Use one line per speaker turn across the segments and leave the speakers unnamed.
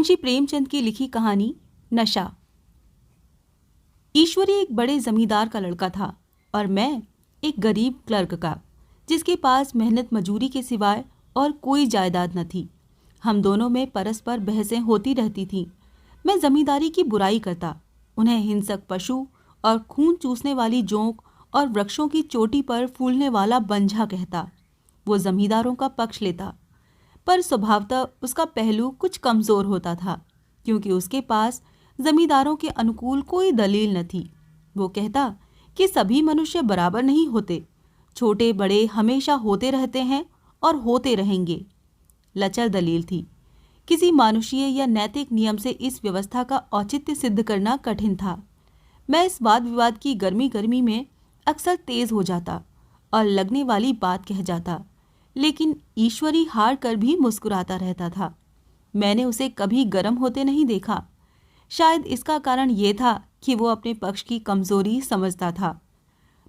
मुंशी प्रेमचंद की लिखी कहानी नशा। ईश्वरी एक बड़े जमींदार का लड़का था और मैं एक गरीब क्लर्क का, जिसके पास मेहनत मजूरी के सिवाय और कोई जायदाद न थी। हम दोनों में परस्पर बहसें होती रहती थीं। मैं जमींदारी की बुराई करता, उन्हें हिंसक पशु और खून चूसने वाली जोंक और वृक्षों की चोटी पर फूलने वाला बंझा कहता। वो जमींदारों का पक्ष लेता, पर स्वभावतः उसका पहलू कुछ कमजोर होता था, क्योंकि उसके पास जमींदारों के अनुकूल कोई दलील न थी। वो कहता कि सभी मनुष्य बराबर नहीं होते, छोटे बड़े हमेशा होते रहते हैं और होते रहेंगे। लचर दलील थी। किसी मानुषीय या नैतिक नियम से इस व्यवस्था का औचित्य सिद्ध करना कठिन था। मैं इस वाद विवाद की गर्मी में अक्सर तेज हो जाता और लगने वाली बात कह जाता, लेकिन ईश्वरी हार कर भी मुस्कुराता रहता था। मैंने उसे कभी गर्म होते नहीं देखा। शायद इसका कारण यह था कि वो अपने पक्ष की कमजोरी समझता था।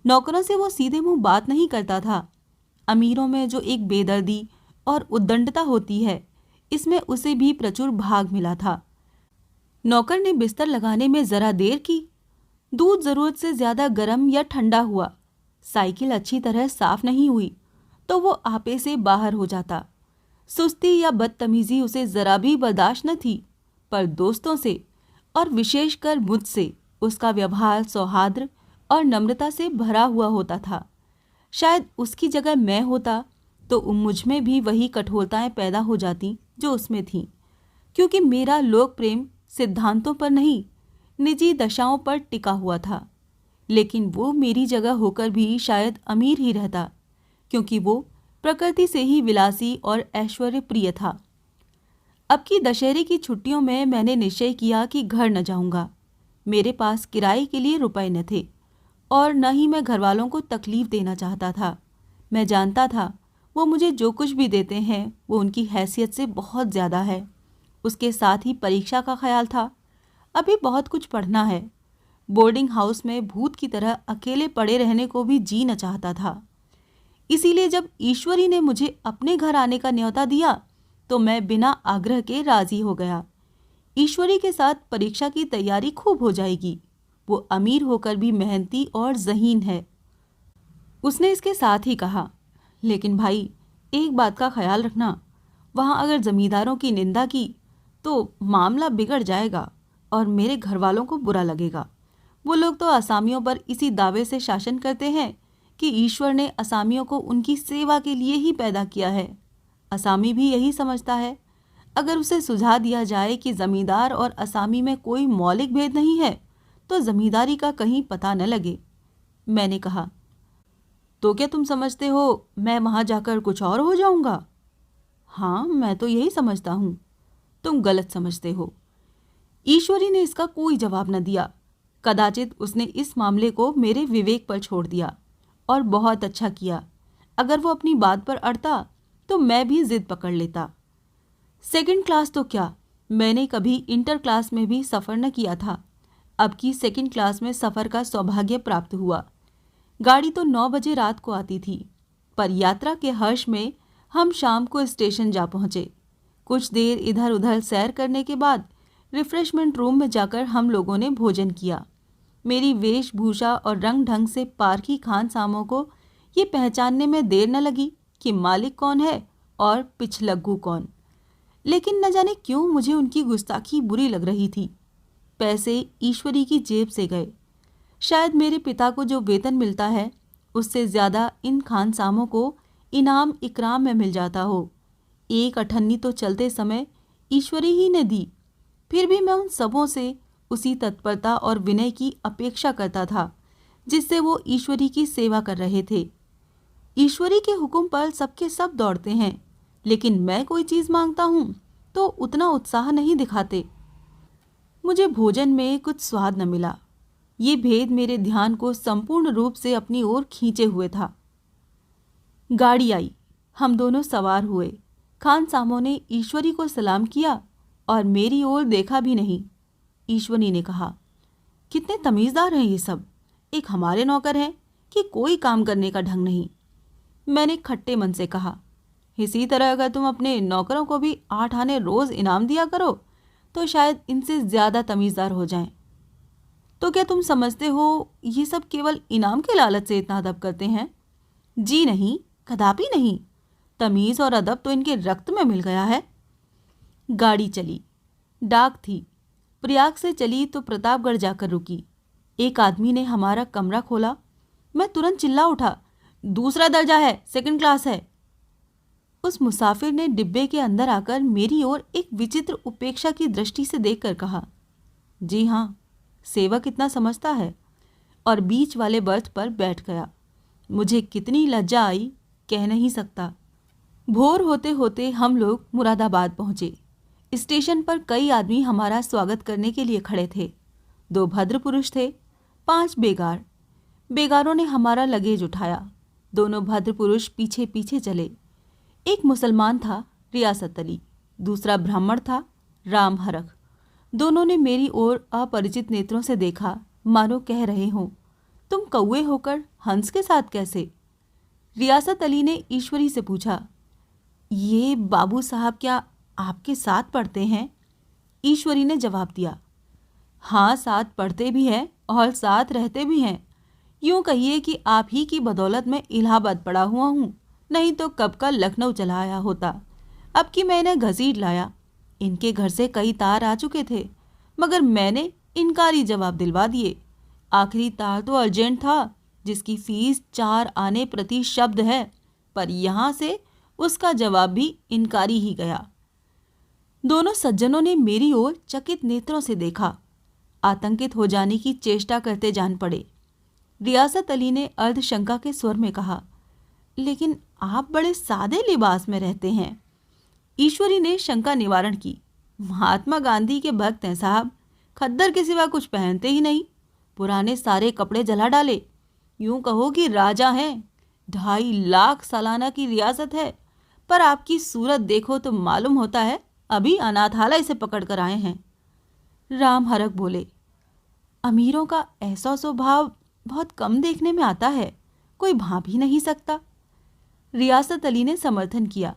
नौकरों से वो सीधे मुंह बात नहीं करता था। अमीरों में जो एक बेदर्दी और उद्दंडता होती है, इसमें उसे भी प्रचुर भाग मिला था। नौकर ने बिस्तर लगाने में जरा देर की, दूध जरूरत से ज्यादा गर्म या ठंडा हुआ, साइकिल अच्छी तरह साफ नहीं हुई तो वो आपे से बाहर हो जाता। सुस्ती या बदतमीजी उसे जरा भी बर्दाश्त न थी, पर दोस्तों से और विशेषकर मुझसे उसका व्यवहार सौहार्द और नम्रता से भरा हुआ होता था। शायद उसकी जगह मैं होता तो मुझ में भी वही कठोरताएं पैदा हो जाती जो उसमें थीं, क्योंकि मेरा लोक प्रेम सिद्धांतों पर नहीं, निजी दशाओं पर टिका हुआ था। लेकिन वो मेरी जगह होकर भी शायद अमीर ही रहता, क्योंकि वो प्रकृति से ही विलासी और ऐश्वर्य प्रिय था। अब की दशहरे की छुट्टियों में मैंने निश्चय किया कि घर न जाऊंगा। मेरे पास किराए के लिए रुपए न थे और न ही मैं घरवालों को तकलीफ देना चाहता था। मैं जानता था वो मुझे जो कुछ भी देते हैं वो उनकी हैसियत से बहुत ज़्यादा है। उसके साथ ही परीक्षा का ख्याल था। अभी बहुत कुछ पढ़ना है। बोर्डिंग हाउस में भूत की तरह अकेले पड़े रहने को भी जी न चाहता था। इसीलिए जब ईश्वरी ने मुझे अपने घर आने का न्योता दिया तो मैं बिना आग्रह के राजी हो गया। ईश्वरी के साथ परीक्षा की तैयारी खूब हो जाएगी। वो अमीर होकर भी मेहनती और ज़हीन है। उसने इसके साथ ही कहा, लेकिन भाई एक बात का ख्याल रखना, वहाँ अगर जमींदारों की निंदा की तो मामला बिगड़ जाएगा और मेरे घर वालों को बुरा लगेगा। वो लोग तो असामियों पर इसी दावे से शासन करते हैं कि ईश्वर ने असामियों को उनकी सेवा के लिए ही पैदा किया है। असामी भी यही समझता है। अगर उसे सुझा दिया जाए कि जमींदार और असामी में कोई मौलिक भेद नहीं है तो जमींदारी का कहीं पता न लगे। मैंने कहा, तो क्या तुम समझते हो मैं वहां जाकर कुछ और हो जाऊंगा? हाँ, मैं तो यही समझता हूं। तुम गलत समझते हो। ईश्वरी ने इसका कोई जवाब न दिया। कदाचित उसने इस मामले को मेरे विवेक पर छोड़ दिया, और बहुत अच्छा किया। अगर वो अपनी बात पर अड़ता तो मैं भी जिद पकड़ लेता। सेकंड क्लास तो क्या, मैंने कभी इंटर क्लास में भी सफ़र न किया था। अब की सेकंड क्लास में सफ़र का सौभाग्य प्राप्त हुआ। गाड़ी तो 9 बजे रात को आती थी, पर यात्रा के हर्ष में हम शाम को स्टेशन जा पहुँचे। कुछ देर इधर उधर सैर करने के बाद रिफ्रेशमेंट रूम में जाकर हम लोगों ने भोजन किया। मेरी वेशभूषा और रंग ढंग से पारखी खानसामों को ये पहचानने में देर न लगी कि मालिक कौन है और पिछलग्गू कौन। लेकिन न जाने क्यों मुझे उनकी गुस्ताखी बुरी लग रही थी। पैसे ईश्वरी की जेब से गए। शायद मेरे पिता को जो वेतन मिलता है उससे ज़्यादा इन खानसामों को इनाम इकराम में मिल जाता हो। एक अठन्नी तो चलते समय ईश्वरी ही ने दी। फिर भी मैं उन सबों से उसी तत्परता और विनय की अपेक्षा करता था जिससे वो ईश्वरी की सेवा कर रहे थे। ईश्वरी के हुक्म पर सबके सब दौड़ते हैं, लेकिन मैं कोई चीज़ मांगता हूँ तो उतना उत्साह नहीं दिखाते। मुझे भोजन में कुछ स्वाद न मिला। ये भेद मेरे ध्यान को संपूर्ण रूप से अपनी ओर खींचे हुए था। गाड़ी आई, हम दोनों सवार हुए। खानसामों ने ईश्वरी को सलाम किया और मेरी ओर देखा भी नहीं। ईश्वरी ने कहा, कितने तमीज़दार हैं ये सब, एक हमारे नौकर हैं कि कोई काम करने का ढंग नहीं। मैंने खट्टे मन से कहा, इसी तरह अगर तुम अपने नौकरों को भी 8 आने रोज़ इनाम दिया करो तो शायद इनसे ज़्यादा तमीज़दार हो जाएं। तो क्या तुम समझते हो ये सब केवल इनाम के लालच से इतना अदब करते हैं? जी नहीं, कदापि नहीं। तमीज़ और अदब तो इनके रक्त में मिल गया है। गाड़ी चली। डाक थी। प्रयाग से चली तो प्रतापगढ़ जाकर रुकी। एक आदमी ने हमारा कमरा खोला। मैं तुरंत चिल्ला उठा, दूसरा दर्जा है, सेकंड क्लास है। उस मुसाफिर ने डिब्बे के अंदर आकर मेरी ओर एक विचित्र उपेक्षा की दृष्टि से देखकर कहा, जी हाँ, सेवक इतना समझता है, और बीच वाले बर्थ पर बैठ गया। मुझे कितनी लज्जा आई, कह नहीं सकता। भोर होते होते हम लोग मुरादाबाद पहुंचे। स्टेशन पर कई आदमी हमारा स्वागत करने के लिए खड़े थे। 2 भद्र पुरुष थे, 5 बेगार। बेगारों ने हमारा लगेज उठाया। दोनों भद्र पुरुष पीछे पीछे चले। एक मुसलमान था, रियासत अली। दूसरा ब्राह्मण था, राम हरख। दोनों ने मेरी ओर अपरिचित नेत्रों से देखा, मानो कह रहे हों, तुम कौवे होकर हंस के साथ कैसे? रियासत अली ने ईश्वरी से पूछा, ये बाबू साहब क्या आपके साथ पढ़ते हैं? ईश्वरी ने जवाब दिया, हाँ, साथ पढ़ते भी हैं और साथ रहते भी हैं। यूं कहिए कि आप ही की बदौलत में इलाहाबाद पड़ा हुआ हूँ, नहीं तो कब का लखनऊ चला आया होता। अब कि मैंने घसीट लाया। इनके घर से कई तार आ चुके थे, मगर मैंने इनकारी जवाब दिलवा दिए। आखिरी तार तो अर्जेंट था, जिसकी फीस 4 आने प्रति शब्द है, पर यहाँ से उसका जवाब भी इनकारी ही गया। दोनों सज्जनों ने मेरी ओर चकित नेत्रों से देखा। आतंकित हो जाने की चेष्टा करते जान पड़े। रियासत अली ने अर्धशंका के स्वर में कहा, लेकिन आप बड़े सादे लिबास में रहते हैं। ईश्वरी ने शंका निवारण की, महात्मा गांधी के भक्त हैं साहब, खद्दर के सिवा कुछ पहनते ही नहीं। पुराने सारे कपड़े जला डाले। यूं कहो कि राजा हैं। 2.5 लाख सालाना की रियासत है, पर आपकी सूरत देखो तो मालूम होता है अभी अनाथालय से पकड़ कर आए हैं। राम हरख बोले, अमीरों का ऐसा स्वभाव बहुत कम देखने में आता है, कोई भाप ही नहीं सकता। रियासत अली ने समर्थन किया,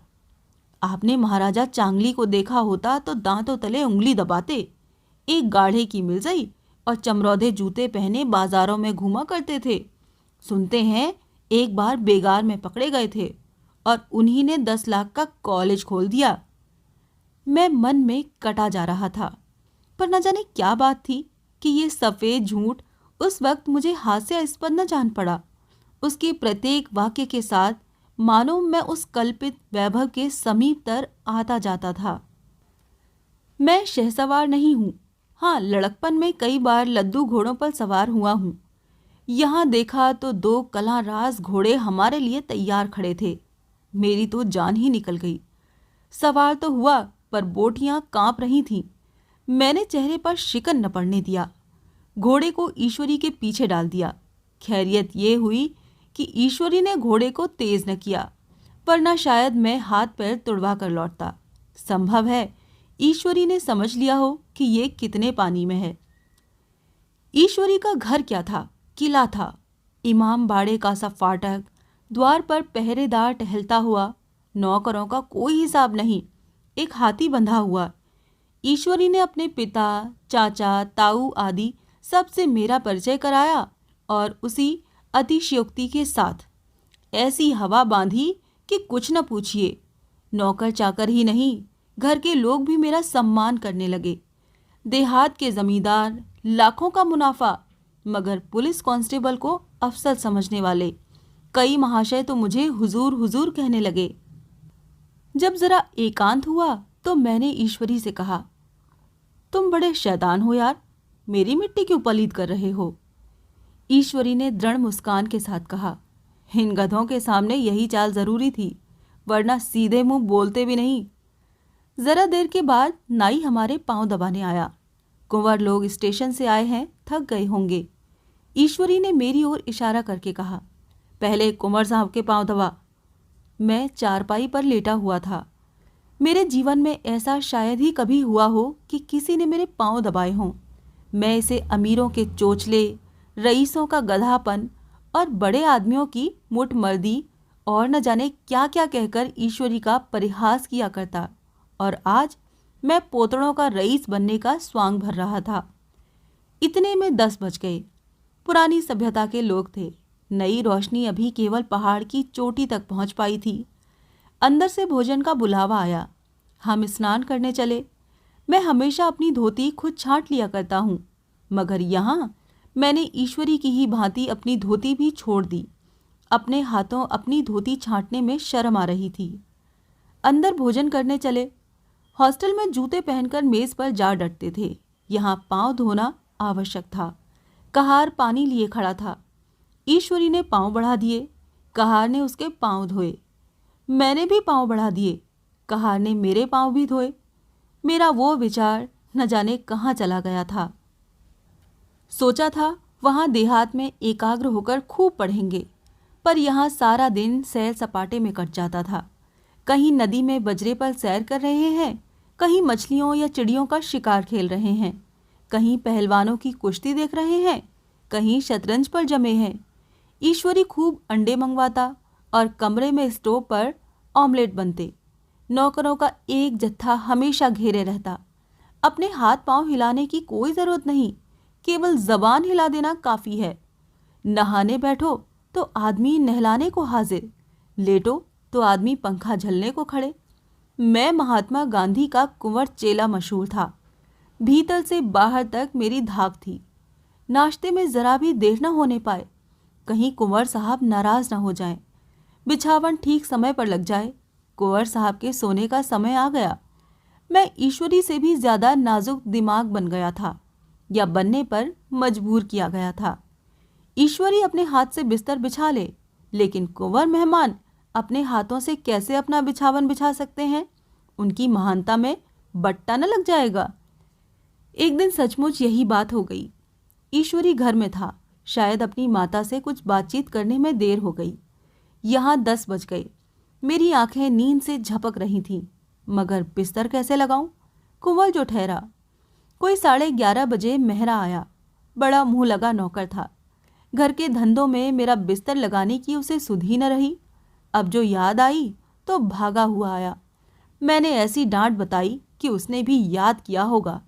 आपने महाराजा चांगली को देखा होता तो दांतों तले उंगली दबाते। एक गाढ़े की मिर्जई और चमरौधे जूते पहने बाजारों में घूमा करते थे। सुनते हैं एक बार बेगार में पकड़े गए थे और उन्हीं ने 10 लाख का कॉलेज खोल दिया। मैं मन में कटा जा रहा था, पर न जाने क्या बात थी कि ये सफ़ेद झूठ उस वक्त मुझे हास्यास्पद न जान पड़ा। उसके प्रत्येक वाक्य के साथ मानो मैं उस कल्पित वैभव के समीप तर आता जाता था। मैं शहसवार नहीं हूँ। हाँ, लड़कपन में कई बार लद्दू घोड़ों पर सवार हुआ हूँ। यहाँ देखा तो 2 कलांराज घोड़े हमारे लिए तैयार खड़े थे। मेरी तो जान ही निकल गई। सवार तो हुआ, पर बोटियां कांप रही थीं। मैंने चेहरे पर शिकन न पड़ने दिया। घोड़े को ईश्वरी के पीछे डाल दिया। खैरियत ये हुई कि ईश्वरी ने घोड़े को तेज न किया, वरना शायद मैं हाथ पैर तुड़वा कर लौटता। संभव है ईश्वरी ने समझ लिया हो कि ये कितने पानी में है। ईश्वरी का घर क्या था? किला था। इमाम बाड़े का सा फाटक, द्वार पर पहरेदार टहलता हुआ, नौकरों का कोई हिसाब नहीं, एक हाथी बंधा हुआ। ईश्वरी ने अपने पिता, चाचा, ताऊ आदि सबसे मेरा परिचय कराया और उसी अतिशयोक्ति के साथ ऐसी हवा बांधी कि कुछ न पूछिए। नौकर चाकर ही नहीं, घर के लोग भी मेरा सम्मान करने लगे। देहात के जमींदार, लाखों का मुनाफा, मगर पुलिस कांस्टेबल को अफसर समझने वाले कई महाशय तो मुझे हुजूर हुजूर कहने लगे। जब जरा एकांत हुआ तो मैंने ईश्वरी से कहा, तुम बड़े शैतान हो यार, मेरी मिट्टी क्यों पलीद कर रहे हो? ईश्वरी ने दृढ़ मुस्कान के साथ कहा, इन गधों के सामने यही चाल जरूरी थी, वरना सीधे मुंह बोलते भी नहीं। जरा देर के बाद नाई हमारे पांव दबाने आया। कुंवर लोग स्टेशन से आए हैं, थक गए होंगे। ईश्वरी ने मेरी ओर इशारा करके कहा, पहले कुंवर साहब के पांव दबा। मैं चारपाई पर लेटा हुआ था। मेरे जीवन में ऐसा शायद ही कभी हुआ हो कि किसी ने मेरे पांव दबाए हों। मैं इसे अमीरों के चोचले, रईसों का गधापन और बड़े आदमियों की मुठमर्दी और न जाने क्या क्या कहकर ईश्वरी का परिहास किया करता, और आज मैं पोतड़ों का रईस बनने का स्वांग भर रहा था। इतने में 10 बज गए। पुरानी सभ्यता के लोग थे। नई रोशनी अभी केवल पहाड़ की चोटी तक पहुंच पाई थी। अंदर से भोजन का बुलावा आया। हम स्नान करने चले। मैं हमेशा अपनी धोती खुद छांट लिया करता हूँ, मगर यहाँ मैंने ईश्वरी की ही भांति अपनी धोती भी छोड़ दी। अपने हाथों अपनी धोती छांटने में शर्म आ रही थी। अंदर भोजन करने चले। हॉस्टल में जूते पहनकर मेज पर जा डटते थे। यहाँ पांव धोना आवश्यक था। कहार पानी लिए खड़ा था। ईश्वरी ने पांव बढ़ा दिए। कहार ने उसके पांव धोए। मैंने भी पांव बढ़ा दिए। कहार ने मेरे पांव भी धोए। मेरा वो विचार न जाने कहाँ चला गया था। सोचा था वहाँ देहात में एकाग्र होकर खूब पढ़ेंगे, पर यहाँ सारा दिन सैर सपाटे में कट जाता था। कहीं नदी में बजरे पर सैर कर रहे हैं, कहीं मछलियों या चिड़ियों का शिकार खेल रहे हैं, कहीं पहलवानों की कुश्ती देख रहे हैं, कहीं शतरंज पर जमे हैं। ईश्वरी खूब अंडे मंगवाता और कमरे में स्टोव पर ऑमलेट बनते। नौकरों का एक जत्था हमेशा घेरे रहता। अपने हाथ पांव हिलाने की कोई जरूरत नहीं, केवल जबान हिला देना काफी है। नहाने बैठो तो आदमी नहलाने को हाजिर, लेटो तो आदमी पंखा झलने को खड़े। मैं महात्मा गांधी का कुंवर चेला मशहूर था। भीतर से बाहर तक मेरी धाक थी। नाश्ते में जरा भी देर न होने पाए, कहीं कुंवर साहब नाराज न हो जाएं। बिछावन ठीक समय पर लग जाए। कुंवर साहब के सोने का समय आ गया। मैं ईश्वरी से भी ज्यादा नाजुक दिमाग बन गया था, या बनने पर मजबूर किया गया था। ईश्वरी अपने हाथ से बिस्तर बिछा ले, लेकिन कुंवर मेहमान अपने हाथों से कैसे अपना बिछावन बिछा सकते हैं? उनकी महानता में बट्टा न लग जाएगा। एक दिन सचमुच यही बात हो गई। ईश्वरी घर में था। शायद अपनी माता से कुछ बातचीत करने में देर हो गई। यहाँ 10 बज गए। मेरी आंखें नींद से झपक रही थीं, मगर बिस्तर कैसे लगाऊं? कुंवर जो ठहरा। कोई 11:30 बजे मेहरा आया। बड़ा मुंह लगा नौकर था। घर के धंधों में मेरा बिस्तर लगाने की उसे सुध ही न रही। अब जो याद आई तो भागा हुआ आया। मैंने ऐसी डांट बताई कि उसने भी याद किया होगा।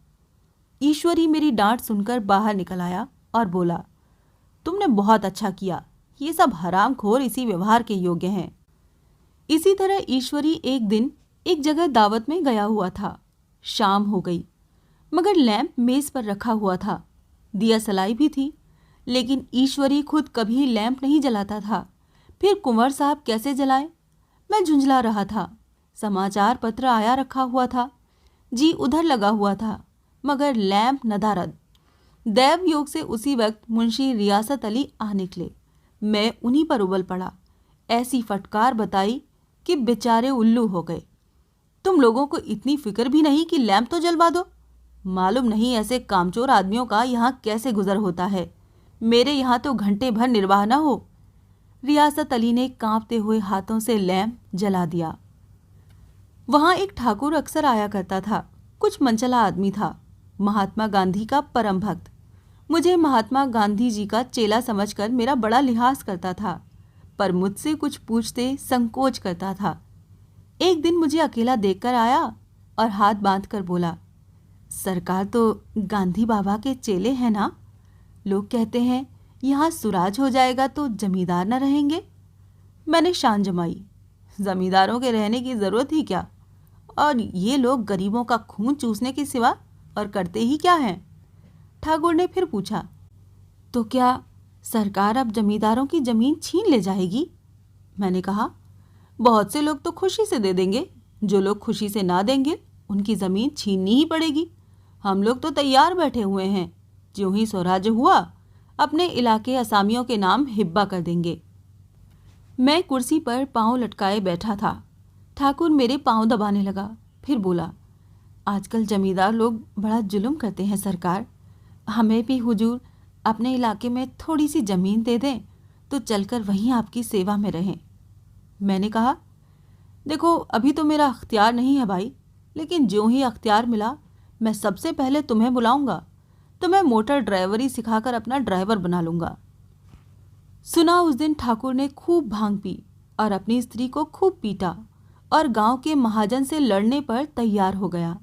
ईश्वरी मेरी डांट सुनकर बाहर निकल आया और बोला, तुमने बहुत अच्छा किया। ये सब हरामखोर इसी व्यवहार के योग्य हैं। इसी तरह ईश्वरी एक दिन एक जगह दावत में गया हुआ था। शाम हो गई, मगर लैंप मेज पर रखा हुआ था। दिया सलाई भी थी, लेकिन ईश्वरी खुद कभी लैंप नहीं जलाता था। फिर कुंवर साहब कैसे जलाएं? मैं झुंझला रहा था। समाचार पत्र आया रखा हुआ था। जी उधर लगा हुआ था, मगर लैंप नदारद। दैव योग से उसी वक्त मुंशी रियासत अली आ निकले। मैं उन्हीं पर उबल पड़ा। ऐसी फटकार बताई कि बेचारे उल्लू हो गए। तुम लोगों को इतनी फिक्र भी नहीं कि लैंप तो जलवा दो? मालूम नहीं ऐसे कामचोर आदमियों का यहाँ कैसे गुजर होता है। मेरे यहाँ तो घंटे भर निर्वाह न हो। रियासत अली ने कांपते हुए हाथों से लैंप जला दिया। वहां एक ठाकुर अक्सर आया करता था। कुछ मनचला आदमी था, महात्मा गांधी का परम भक्त। मुझे महात्मा गांधी जी का चेला समझकर मेरा बड़ा लिहाज करता था, पर मुझसे कुछ पूछते संकोच करता था। एक दिन मुझे अकेला देखकर आया और हाथ बांधकर बोला, सरकार तो गांधी बाबा के चेले हैं ना? लोग कहते हैं यहाँ सुराज हो जाएगा तो जमींदार न रहेंगे। मैंने शान जमाई, जमींदारों के रहने की जरूरत ही क्या? और ये लोग गरीबों का खून चूसने के सिवा और करते ही क्या हैं? ठाकुर ने फिर पूछा, तो क्या सरकार अब जमींदारों की जमीन छीन ले जाएगी? मैंने कहा, बहुत से लोग तो खुशी से दे देंगे। जो लोग खुशी से ना देंगे उनकी जमीन छीननी ही पड़ेगी। हम लोग तो तैयार बैठे हुए हैं। ज्यों ही स्वराज्य हुआ अपने इलाके असामियों के नाम हिब्बा कर देंगे। मैं कुर्सी पर पांव लटकाए बैठा था। ठाकुर मेरे पांव दबाने लगा, फिर बोला, आजकल जमींदार लोग बड़ा जुल्म करते हैं सरकार। हमें भी हुजूर अपने इलाके में थोड़ी सी जमीन दे दें तो चलकर वहीं आपकी सेवा में रहें। मैंने कहा, देखो अभी तो मेरा अख्तियार नहीं है भाई, लेकिन ज्यों ही अख्तियार मिला मैं सबसे पहले तुम्हें बुलाऊंगा। तुम्हें मोटर ड्राइवरी सिखाकर अपना ड्राइवर बना लूंगा। सुना उस दिन ठाकुर ने खूब भांग पी और अपनी स्त्री को खूब पीटा और गांव के महाजन से लड़ने पर तैयार हो गया।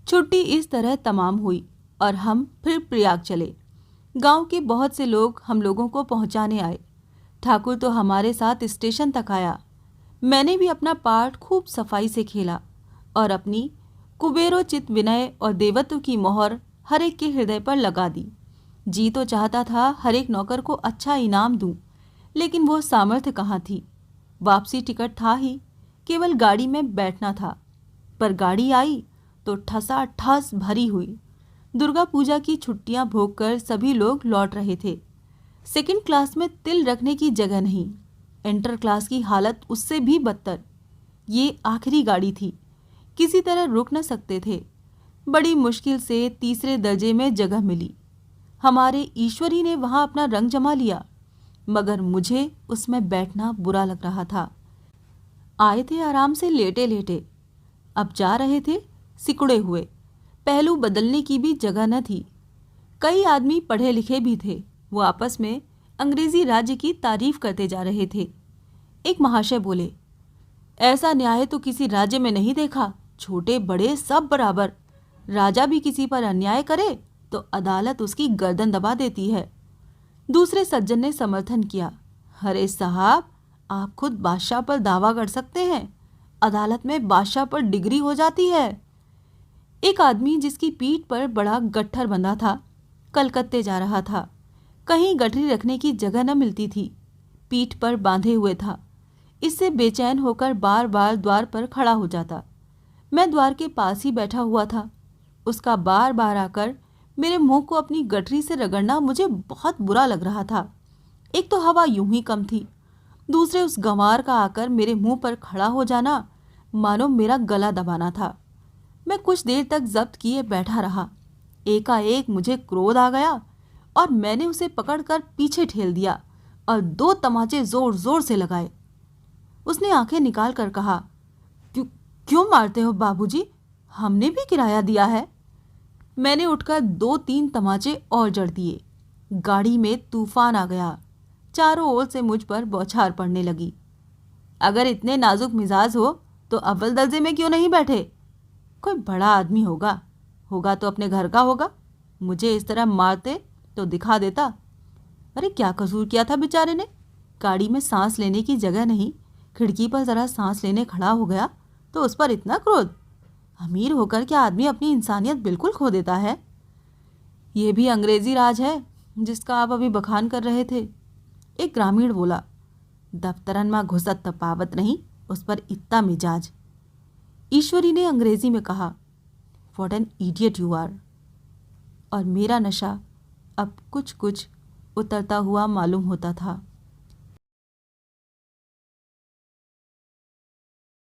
छुट्टी इस तरह तमाम हुई और हम फिर प्रयाग चले। गांव के बहुत से लोग हम लोगों को पहुंचाने आए। ठाकुर तो हमारे साथ स्टेशन तक आया। मैंने भी अपना पार्ट खूब सफाई से खेला और अपनी कुबेरोचित विनय और देवत्व की मोहर हर एक के हृदय पर लगा दी। जी तो चाहता था हर एक नौकर को अच्छा इनाम दूं, लेकिन वो सामर्थ्य कहाँ थी। वापसी टिकट था ही, केवल गाड़ी में बैठना था। पर गाड़ी आई तो ठसाठस भरी हुई। दुर्गा पूजा की छुट्टियां भोगकर सभी लोग लौट रहे थे। सेकंड क्लास में तिल रखने की जगह नहीं। इंटर क्लास की हालत उससे भी बदतर। ये आखिरी गाड़ी थी, किसी तरह रुक न सकते थे। बड़ी मुश्किल से तीसरे दर्जे में जगह मिली। हमारे ईश्वरी ने वहां अपना रंग जमा लिया, मगर मुझे उसमें बैठना बुरा लग रहा था। आए थे आराम से लेटे लेटे, अब जा रहे थे सिकुड़े हुए। पहलू बदलने की भी जगह न थी। कई आदमी पढ़े लिखे भी थे। वो आपस में अंग्रेजी राज्य की तारीफ करते जा रहे थे। एक महाशय बोले, ऐसा न्याय तो किसी राज्य में नहीं देखा। छोटे बड़े सब बराबर। राजा भी किसी पर अन्याय करे तो अदालत उसकी गर्दन दबा देती है। दूसरे सज्जन ने समर्थन किया, अरे साहब, आप खुद बादशाह पर दावा कर सकते हैं, अदालत में बादशाह पर डिग्री हो जाती है। एक आदमी जिसकी पीठ पर बड़ा गट्ठर बंधा था, कलकत्ते जा रहा था। कहीं गठरी रखने की जगह न मिलती थी, पीठ पर बांधे हुए था। इससे बेचैन होकर बार बार द्वार पर खड़ा हो जाता। मैं द्वार के पास ही बैठा हुआ था। उसका बार बार आकर मेरे मुंह को अपनी गठरी से रगड़ना मुझे बहुत बुरा लग रहा था। एक तो हवा यूं ही कम थी, दूसरे उस गंवार का आकर मेरे मुंह पर खड़ा हो जाना मानो मेरा गला दबाना था। मैं कुछ देर तक जब्त किए बैठा रहा। एकाएक मुझे क्रोध आ गया और मैंने उसे पकड़कर पीछे ठेल दिया और 2 तमाचे जोर जोर से लगाए। उसने आंखें निकाल कर कहा, क्यों मारते हो बाबूजी? हमने भी किराया दिया है। मैंने उठकर 2-3 तमाचे और जड़ दिए। गाड़ी में तूफान आ गया। चारों ओर से मुझ पर बौछार पड़ने लगी। अगर इतने नाजुक मिजाज हो तो अव्वल दर्जे में क्यों नहीं बैठे? कोई बड़ा आदमी होगा तो अपने घर का होगा। मुझे इस तरह मारते तो दिखा देता। अरे क्या कसूर किया था बेचारे ने? गाड़ी में सांस लेने की जगह नहीं, खिड़की पर जरा सांस लेने खड़ा हो गया तो उस पर इतना क्रोध? अमीर होकर क्या आदमी अपनी इंसानियत बिल्कुल खो देता है? यह भी अंग्रेजी राज है जिसका आप अभी बखान कर रहे थे। एक ग्रामीण बोला, दफ्तरन में घुसत त पावत नहीं, उस पर इतना मिजाज। ईश्वरी ने अंग्रेजी में कहा, what an idiot you are. और मेरा नशा अब कुछ कुछ उतरता हुआ मालूम होता था।